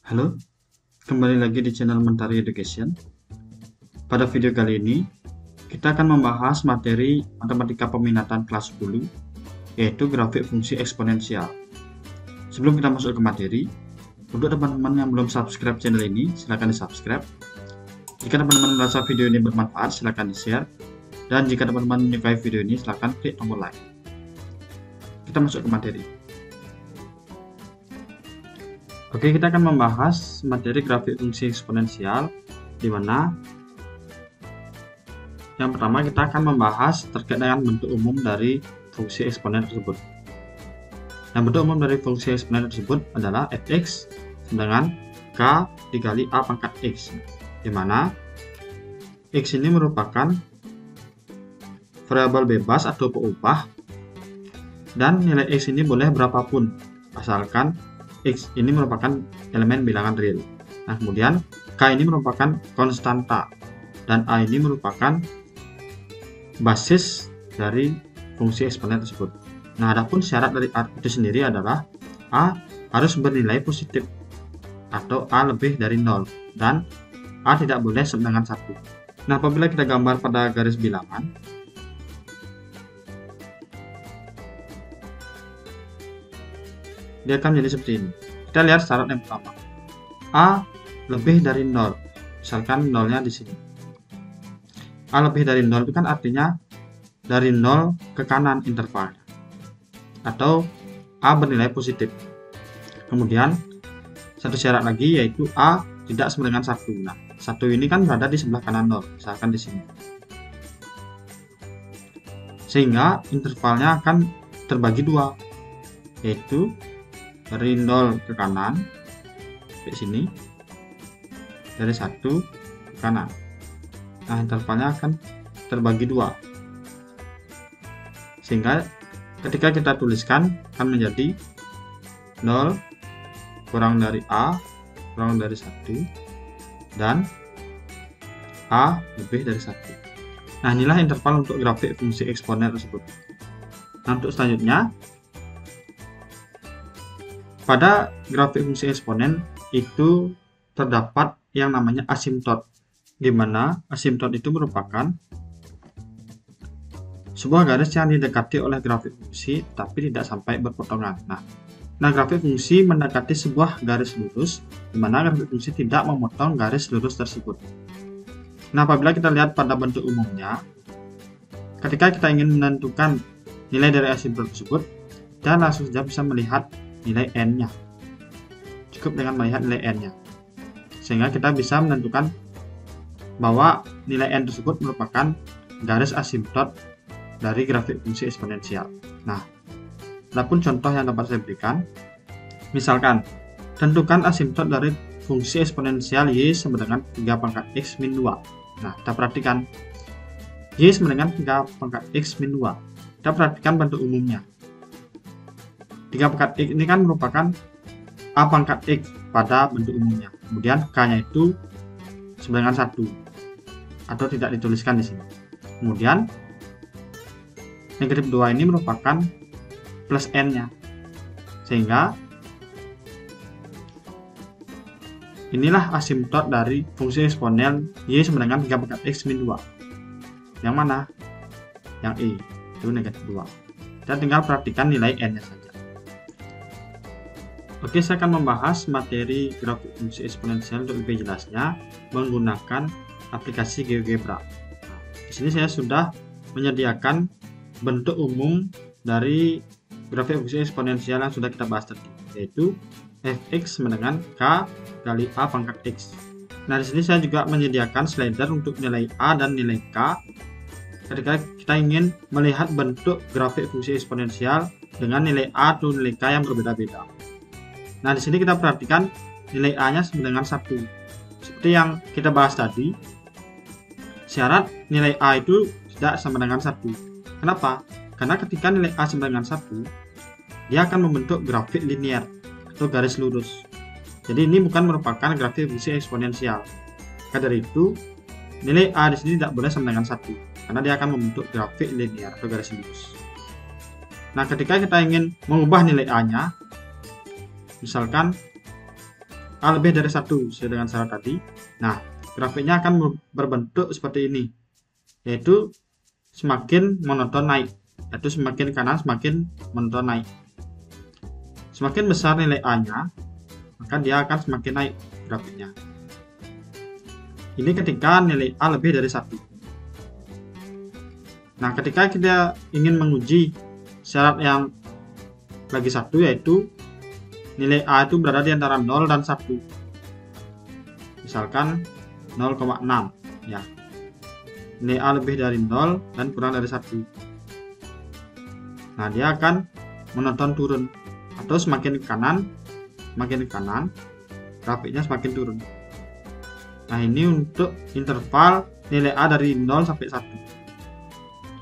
Halo, kembali lagi di channel Mentari Education. Pada video kali ini, kita akan membahas materi matematika peminatan kelas 10, yaitu grafik fungsi eksponensial. Sebelum kita masuk ke materi, untuk teman-teman yang belum subscribe channel ini, silahkan di-subscribe. Jika teman-teman merasa video ini bermanfaat, silahkan di-share. Dan jika teman-teman menyukai video ini, silahkan klik tombol like. Kita masuk ke materi. Oke, kita akan membahas materi grafik fungsi eksponensial, di mana yang pertama kita akan membahas terkait dengan bentuk umum dari fungsi eksponen tersebut. Yang bentuk umum dari fungsi eksponen tersebut adalah fx dengan k dikali a pangkat x, di mana x ini merupakan variabel bebas atau peubah, dan nilai x ini boleh berapapun, asalkan x ini merupakan elemen bilangan real. Nah, kemudian k ini merupakan konstanta dan a ini merupakan basis dari fungsi eksponen tersebut. Nah, adapun syarat dari a itu sendiri adalah a harus bernilai positif atau a lebih dari 0 dan a tidak boleh sama dengan 1. Nah, apabila kita gambar pada garis bilangan, dia akan menjadi seperti ini. Kita lihat syarat yang pertama, a lebih dari 0, misalkan 0-nya di sini. A lebih dari 0 itu kan artinya dari 0 ke kanan intervalnya, atau a bernilai positif. Kemudian satu syarat lagi, yaitu a tidak sama dengan 1. Nah, 1 ini kan berada di sebelah kanan 0, misalkan di sini, sehingga intervalnya akan terbagi 2, yaitu dari 0 ke kanan ke sini, dari 1 ke kanan. Nah, intervalnya akan terbagi 2, sehingga ketika kita tuliskan akan menjadi 0 kurang dari a kurang dari 1 dan a lebih dari 1. Nah, inilah interval untuk grafik fungsi eksponen tersebut. Nah, untuk selanjutnya, pada grafik fungsi eksponen itu terdapat yang namanya asimtot, di mana asimtot itu merupakan sebuah garis yang didekati oleh grafik fungsi tapi tidak sampai berpotongan. Nah, grafik fungsi mendekati sebuah garis lurus, di mana grafik fungsi tidak memotong garis lurus tersebut. Nah, apabila kita lihat pada bentuk umumnya, ketika kita ingin menentukan nilai dari asimtot tersebut, kita langsung saja bisa melihat nilai n-nya. Cukup dengan melihat nilai n-nya, sehingga kita bisa menentukan bahwa nilai n tersebut merupakan garis asimtot dari grafik fungsi eksponensial. Nah, adapun contoh yang dapat saya berikan, misalkan tentukan asimtot dari fungsi eksponensial y sama dengan 3 pangkat x min 2. Nah, kita perhatikan y sama dengan 3 pangkat x min 2. Kita perhatikan bentuk umumnya. 3 pangkat x ini kan merupakan a pangkat x pada bentuk umumnya. Kemudian k-nya itu sama dengan 1 atau tidak dituliskan di sini. Kemudian negatif 2 ini merupakan plus n-nya. Sehingga inilah asimtot dari fungsi eksponen y sama dengan 3 pangkat x min 2. Yang mana? Yang e, itu negatif 2. Kita tinggal perhatikan nilai n-nya saja. Oke, saya akan membahas materi grafik fungsi eksponensial untuk lebih jelasnya menggunakan aplikasi GeoGebra. Nah, di sini saya sudah menyediakan bentuk umum dari grafik fungsi eksponensial yang sudah kita bahas tadi, yaitu fx sama dengan k kali a pangkat x. Nah, di sini saya juga menyediakan slider untuk nilai a dan nilai k ketika kita ingin melihat bentuk grafik fungsi eksponensial dengan nilai a atau nilai k yang berbeda-beda. Nah, di sini kita perhatikan nilai a-nya sama dengan 1. Seperti yang kita bahas tadi, syarat nilai a itu tidak sama dengan 1. Kenapa? Karena ketika nilai a sama dengan 1, dia akan membentuk grafik linear atau garis lurus. Jadi ini bukan merupakan grafik fungsi eksponensial. Maka dari itu, nilai a di sini tidak boleh sama dengan 1, karena dia akan membentuk grafik linear atau garis lurus. Nah, ketika kita ingin mengubah nilai a-nya, misalkan A lebih dari 1 sesuai dengan syarat tadi. Nah, grafiknya akan berbentuk seperti ini, yaitu semakin monoton naik, yaitu semakin kanan semakin monoton naik. Semakin besar nilai A-nya, maka dia akan semakin naik grafiknya. Ini ketika nilai A lebih dari 1. Nah, ketika kita ingin menguji syarat yang lagi 1, yaitu nilai A itu berada di antara 0 dan 1. Misalkan 0,6 ya. Nilai A lebih dari 0 dan kurang dari 1. Nah, dia akan monoton turun, atau semakin kanan grafiknya semakin turun. Nah, ini untuk interval nilai A dari 0 sampai 1.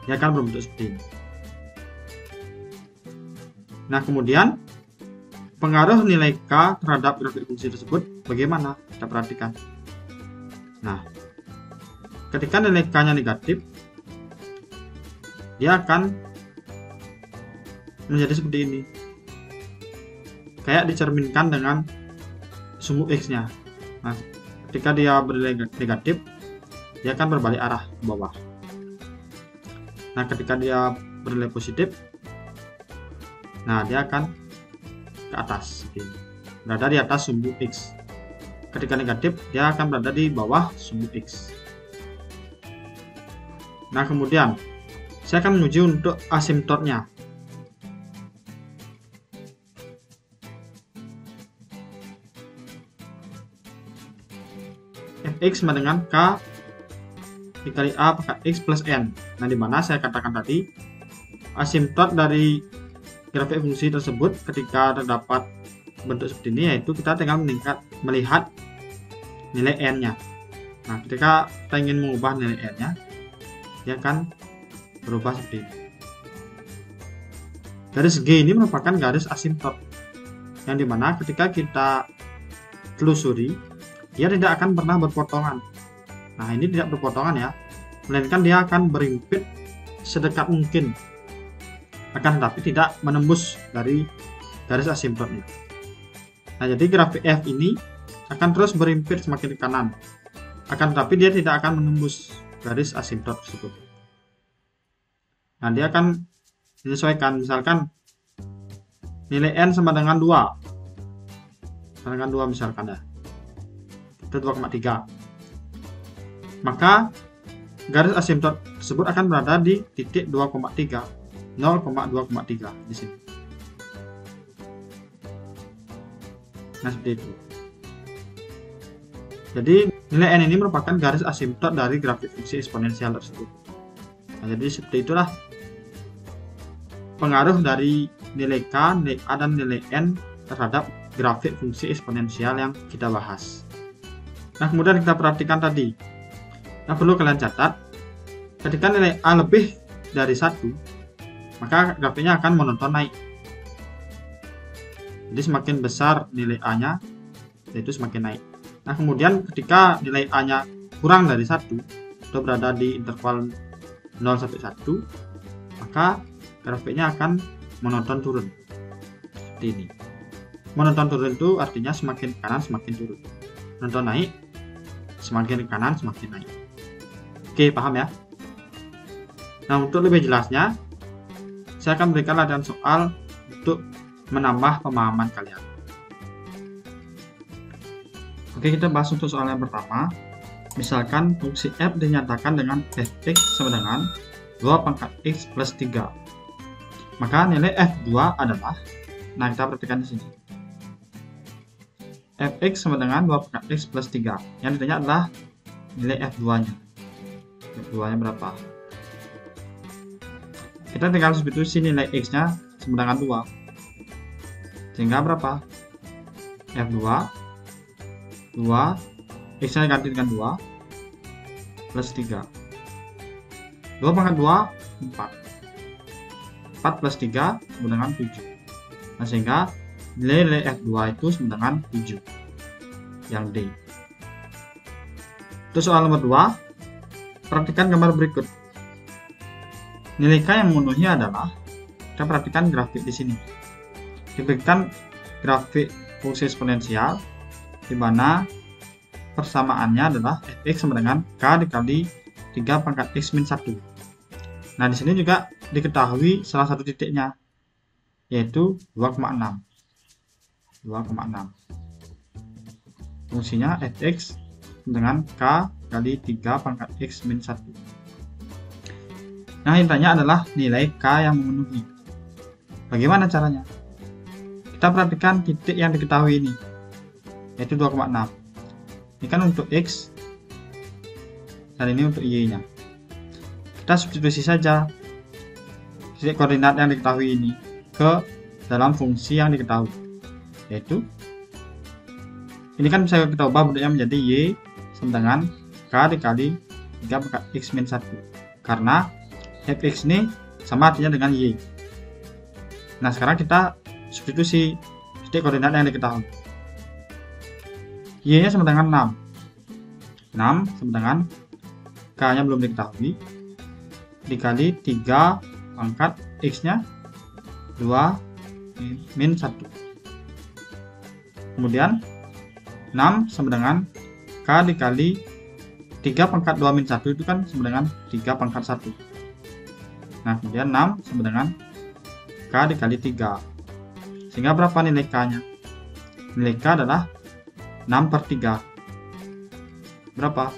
Dia akan berbentuk seperti ini. Nah, kemudian pengaruh nilai K terhadap grafik fungsi tersebut bagaimana? Kita perhatikan. Nah, ketika nilai K-nya negatif, dia akan menjadi seperti ini. Kayak dicerminkan dengan sumbu X-nya. Nah, ketika dia bernilai negatif, dia akan berbalik arah ke bawah. Nah, ketika dia bernilai positif, nah dia akan ke atas, berada di atas sumbu X. Ketika negatif, dia akan berada di bawah sumbu X. Nah, kemudian saya akan menguji untuk asimptotnya. Fx sama dengan K dikali A pangkat X plus N. Nah, di mana saya katakan tadi asimptot dari grafik fungsi tersebut ketika terdapat bentuk seperti ini, yaitu kita tinggal melihat nilai N-nya. Nah, ketika kita ingin mengubah nilai N-nya, dia akan berubah seperti ini. Garis G ini merupakan garis asimptot, yang dimana ketika kita telusuri, dia tidak akan pernah berpotongan. Nah, ini tidak berpotongan ya, melainkan dia akan berimpit sedekat mungkin, akan tetapi tidak menembus dari garis asimptotnya. Nah, jadi grafik F ini akan terus berimpit semakin ke kanan, akan tetapi dia tidak akan menembus garis asimptot tersebut. Nah, dia akan menyesuaikan, misalkan nilai N sama dengan 2 misalkan ya, itu 2,3, maka garis asimptot tersebut akan berada di titik 2,3, 0,2,3 di sini. Nah, seperti itu. Jadi nilai N ini merupakan garis asimptot dari grafik fungsi eksponensial tersebut. Nah, jadi seperti itulah pengaruh dari nilai K, nilai A, dan nilai N terhadap grafik fungsi eksponensial yang kita bahas. Nah, kemudian kita perhatikan tadi. Nah, perlu kalian catat, ketika nilai A lebih dari 1, maka grafiknya akan monoton naik. Jadi semakin besar nilai A-nya, yaitu semakin naik. Nah, kemudian ketika nilai A-nya kurang dari 1, atau berada di interval 0 sampai 1, maka grafiknya akan monoton turun. Seperti ini. Monoton turun itu artinya semakin kanan semakin turun. Monoton naik, semakin kanan semakin naik. Oke, paham ya? Nah, untuk lebih jelasnya, saya akan berikan latihan soal untuk menambah pemahaman kalian. Oke, kita bahas untuk soal yang pertama. Misalkan fungsi f dinyatakan dengan fx sama dengan 2 pangkat x plus 3. Maka nilai f2 adalah, nah kita perhatikan di sini. Fx sama dengan 2 pangkat x plus 3. Yang ditanya adalah nilai f2-nya. F2-nya berapa? Kita tinggal substitusi nilai x-nya sama dengan 2. Sehingga berapa? F2 x-nya ganti dengan 2 plus 3. 2 pangkat 2 4. 4 plus 3 sama dengan 7. Nah, sehingga nilai F2 itu sama dengan 7, yang D. Untuk soal nomor 2, perhatikan gambar berikut. Nilai K yang memenuhi adalah, kita perhatikan grafik di sini. Diberikan grafik fungsi eksponensial di mana persamaannya adalah fx sama dengan k dikali 3 pangkat x min 1. Nah, di sini juga diketahui salah satu titiknya, yaitu 2,6. Fungsinya fx dengan k kali 3 pangkat x min 1. Nah, yang ditanya adalah nilai k yang memenuhi. Bagaimana caranya? Kita perhatikan titik yang diketahui ini, yaitu 2,6. Ini kan untuk x, dan ini untuk y-nya. Kita substitusi saja titik koordinat yang diketahui ini ke dalam fungsi yang diketahui, yaitu ini kan bisa kita ubah bentuknya menjadi y sama dengan k dikali 3 pangkat x min 1, karena fx ini sama artinya dengan y. Nah, sekarang kita substitusi titik koordinat yang diketahui. Y nya sama dengan 6 sama dengan k nya belum diketahui dikali 3 pangkat x nya 2 min 1. Kemudian 6 sama dengan k dikali 3 pangkat 2 min 1 itu kan sama dengan 3 pangkat 1. Nah, kemudian 6 sama dengan k dikali 3. Sehingga berapa nilai k nya? Nilai k adalah 6/3. Berapa?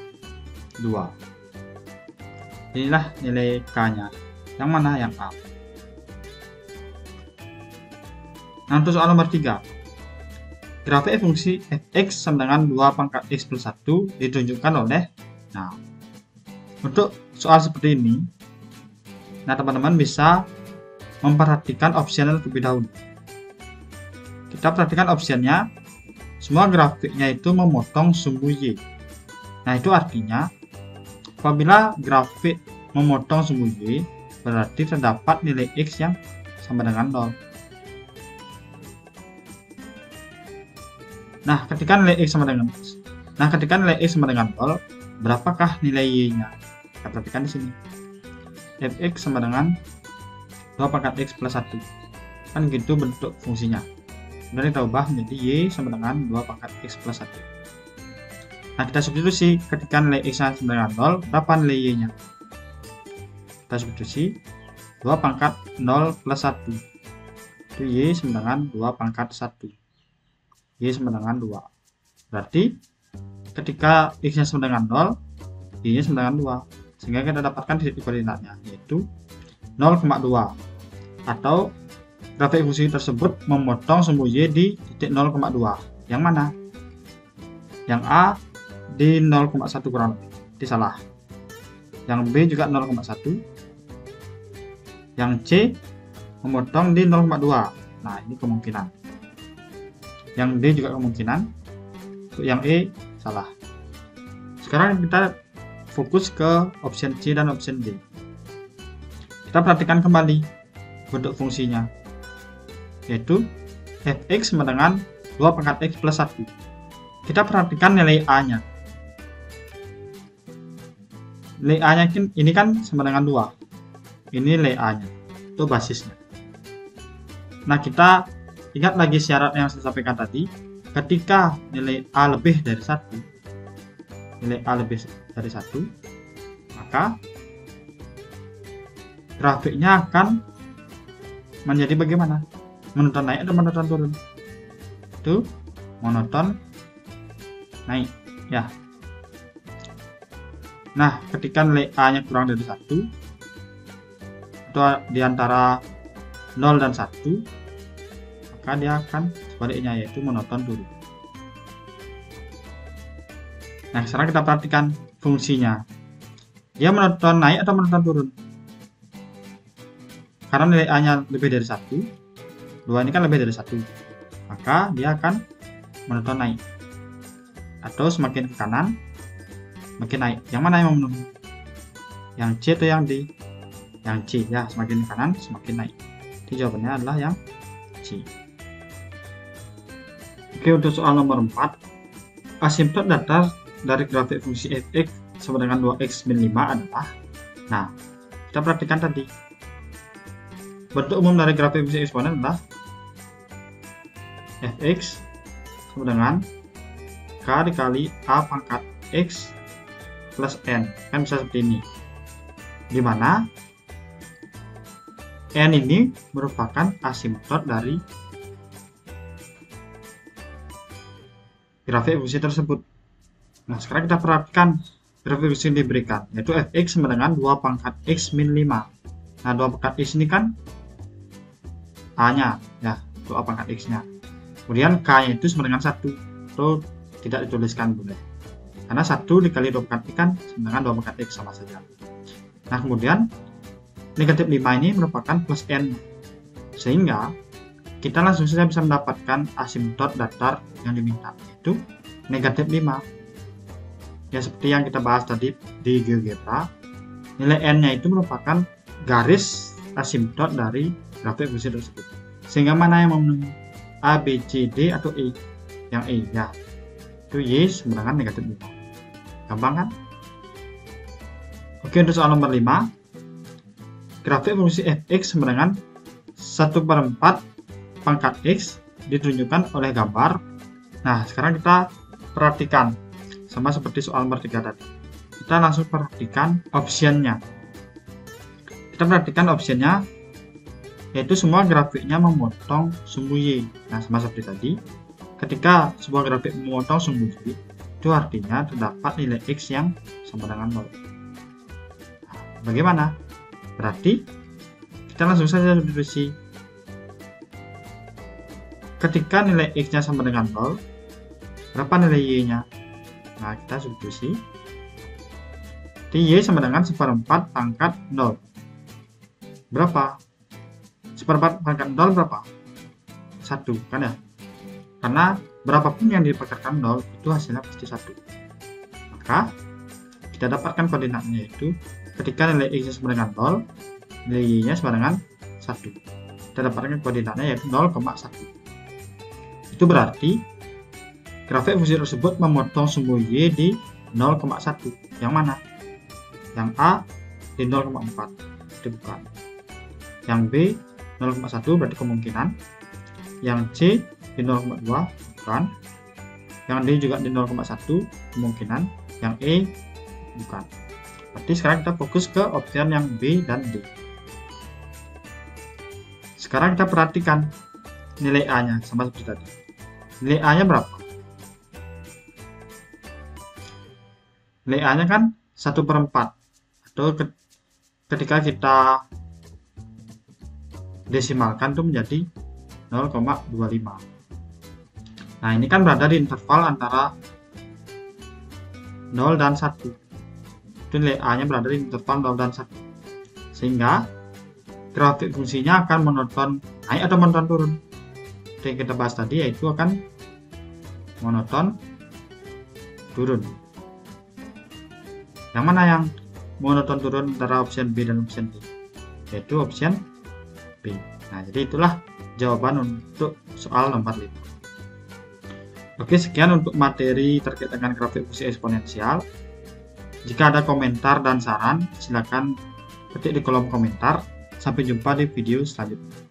2. Inilah nilai k nya. Yang mana? Yang A. Nah, untuk soal nomor 3. Grafik fungsi fx sama dengan 2 pangkat x plus 1 ditunjukkan oleh. Nah, untuk soal seperti ini, nah teman-teman bisa memperhatikan opsional terlebih dahulu. Kita perhatikan opsinya, semua grafiknya itu memotong sumbu y. Nah, itu artinya apabila grafik memotong sumbu y, berarti terdapat nilai x yang sama dengan 0. Nah, ketika nilai x sama dengan 0, berapakah nilai y-nya? Kita perhatikan di sini. Fx sama dengan 2 pangkat x plus 1. Kan gitu bentuk fungsinya. Kemudian kita ubah menjadi y sama dengan 2 pangkat x plus 1. Nah, kita substitusi ketika nilai x sama dengan 0, berapa nilai y-nya? Kita substitusi 2 pangkat 0 plus 1. Itu y sama dengan 2 pangkat 1. Y sama dengan 2. Berarti ketika x-nya sama dengan 0, y-nya sama dengan 2. Sehingga kita dapatkan titik koordinatnya, yaitu 0,2. Atau grafik fungsi tersebut memotong sumbu y di titik 0,2. Yang mana? Yang A di 0,1 kurang lebih. Itu salah. Yang B juga 0,1. Yang C memotong di 0,2. Nah, ini kemungkinan. Yang D juga kemungkinan. Untuk yang E salah. Sekarang kita fokus ke option C dan option D. Kita perhatikan kembali bentuk fungsinya, yaitu fx sama dengan 2 pangkat x plus 1. Kita perhatikan nilai a-nya. Nilai a-nya ini kan sama dengan 2. Ini nilai a-nya, itu basisnya. Nah, kita ingat lagi syarat yang saya sampaikan tadi. Ketika nilai a lebih dari 1, maka grafiknya akan menjadi bagaimana? Monoton naik atau monoton turun? Itu monoton naik, ya. Nah, ketika nilai a-nya kurang dari 1, itu di antara 0 dan 1, maka dia akan sebaliknya, yaitu monoton turun. Nah, sekarang kita perhatikan fungsinya. Dia monoton naik atau monoton turun? Karena nilai a-nya lebih dari 1, 2 ini kan lebih dari 1, maka dia akan monoton naik. Atau semakin ke kanan, makin naik. Yang mana yang memenuhi? Yang C atau yang D? Yang C, ya, semakin ke kanan, semakin naik. Jadi jawabannya adalah yang C. Oke, untuk soal nomor 4, asimptot datar dari grafik fungsi fx sama dengan 2x min 5 adalah. Nah, kita perhatikan tadi. Bentuk umum dari grafik fungsi eksponen adalah fx sama dengan K dikali A pangkat X plus N. Kan bisa seperti ini. Di mana N ini merupakan asimptot dari grafik fungsi tersebut. Nah, sekarang kita perhatikan grafik fungsi yang diberikan, yaitu fx sama dengan 2 pangkat x min 5. Nah, 2 pangkat x ini kan A-nya, ya, 2 pangkat x-nya. Kemudian K-nya itu sama dengan 1, atau tidak dituliskan boleh. Karena 1 dikali 2 pangkat x kan sama dengan 2 pangkat x, sama saja. Nah, kemudian negatif 5 ini merupakan plus N. Sehingga kita langsung saja bisa mendapatkan asimptot datar yang diminta, yaitu negatif 5. Ya, seperti yang kita bahas tadi di GeoGebra, nilai N-nya itu merupakan garis asimptot dari grafik fungsi tersebut. Sehingga mana yang memenuhi? A, B, C, D, atau E? Yang E, ya. Itu Y sama dengan negatif 5. Gampang kan? Oke, untuk soal nomor 5. Grafik fungsi fx sama dengan 1/4 pangkat x ditunjukkan oleh gambar. Nah, sekarang kita perhatikan, sama seperti soal nomor 3 tadi. Kita langsung perhatikan optionnya. Kita perhatikan optionnya, yaitu semua grafiknya memotong sumbu Y. Nah, sama seperti tadi, ketika sebuah grafik memotong sumbu Y, itu artinya terdapat nilai X yang sama dengan 0. Nah, bagaimana? Berarti kita langsung saja substitusi. Ketika nilai X-nya sama dengan 0, berapa nilai Y-nya? Nah, kita substitusi. Y sama dengan 1/4 pangkat 0. Berapa? 1/4 pangkat 0 berapa? 1, kan ya? Karena berapapun yang dipangkatkan 0, itu hasilnya pasti 1. Maka, kita dapatkan koordinatnya, yaitu ketika nilai X sama dengan 0, nilai Y-nya sama dengan 1. Kita dapatkan koordinatnya, yaitu 0,1. Itu berarti grafik fungsi tersebut memotong sumbu Y di 0,1. Yang mana? Yang A di 0,4. Itu bukan. Yang B 0,1 berarti kemungkinan. Yang C di 0,2 bukan. Yang D juga di 0,1 kemungkinan. Yang E bukan. Berarti sekarang kita fokus ke option yang B dan D. Sekarang kita perhatikan nilai A-nya sama seperti tadi. Nilai A-nya berapa? Nilai A-nya kan 1/4. Atau ketika kita desimalkan itu menjadi 0,25. Nah, ini kan berada di interval antara 0 dan 1. Itu nilai A-nya berada di interval 0 dan 1. Sehingga grafik fungsinya akan monoton naik atau monoton turun. Yang kita bahas tadi yaitu akan monoton turun. Yang mana yang monoton turun antara option B dan option D? Yaitu option B. Nah, jadi itulah jawaban untuk soal nomor 5. Oke, sekian untuk materi terkait dengan grafik fungsi eksponensial. Jika ada komentar dan saran, silakan ketik di kolom komentar. Sampai jumpa di video selanjutnya.